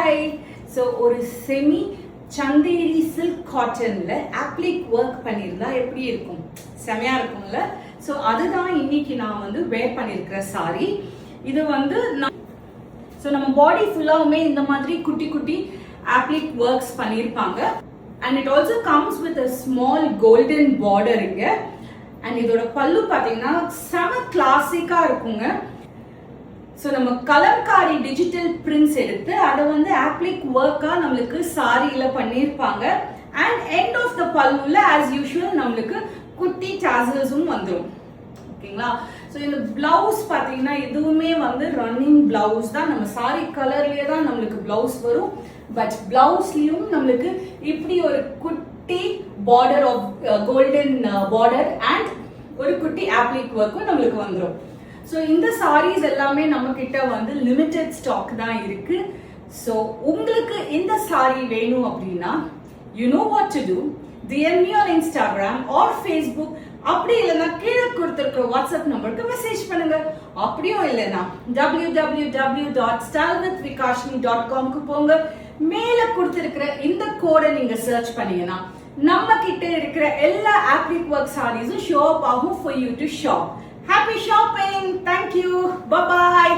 Hi. So ஒரு semi Chanderi silk காட்டன்ல applique work பண்ணியிருந்தா எப்படி இருக்கும்? செமையா இருக்கும்ல. ஸோ அதுதான் இன்னைக்கு நான் வந்து வேர் பண்ணியிருக்கிற சாரி. இது வந்து ஸோ நம்ம பாடி ஃபுல்லாவுமே இந்த மாதிரி குட்டி குட்டி ஆப்ளிக் ஒர்க்ஸ் பண்ணியிருப்பாங்க. And it also comes with a small golden border இங்க. அண்ட் இதோட பல்லு பார்த்தீங்கன்னா செம கிளாசிக்கா இருக்குங்க. ஸோ நம்ம கலம்காரி டிஜிட்டல் பிரிண்ட்ஸ் எடுத்து அதை வந்து ஆப்ளிக் ஒர்க்கா நம்மளுக்கு சாரியில பண்ணியிருப்பாங்க. அண்ட் எண்ட் ஆஃப் த பல்லுல ஆஸ் யூஷுவல் நம்மளுக்கு குட்டி டாசல்ஸும் வந்துடும். ஓகேங்களா? ஸோ இந்த பிளவுஸ் பார்த்தீங்கன்னா இதுவுமே வந்து ரன்னிங் பிளவுஸ் தான். நம்ம சாரி கலர்லயே தான் நம்மளுக்கு பிளவுஸ் வரும். பட் பிளவுஸ்லயும் நம்மளுக்கு இப்படி ஒரு குட்டி border of golden border and ஒரு குட்டி ஆப்ளிக் ஒர்க்கும் நம்மளுக்கு வந்துடும். ஸோ இந்த சாரீஸ் எல்லாமே நம்ம கிட்ட வந்து லிமிடெட் ஸ்டாக் தான் இருக்கு. ஸோ உங்களுக்கு இந்த சாரி வேணும் அப்படின்னா you know what to do. DM me on Instagram or Facebook. அப்படி இல்லைன்னா கீழே கொடுத்துருக்கிற வாட்ஸ்அப் நம்பருக்கு மெசேஜ் பண்ணுங்க. அப்படியும் இல்லைன்னா www.stylewithvikashni.com போங்க. மேல கொடுத்திருக்கிற இந்த கோடை நீங்க சர்ச் பண்ணீங்கன்னா நம்ம கிட்ட இருக்கிற எல்லா ஆப்ளிக் ஒர்க் சாரீஸும் ஷோ அப் ஆகும் for you to shop. Happy shopping! Thank you! Bye bye!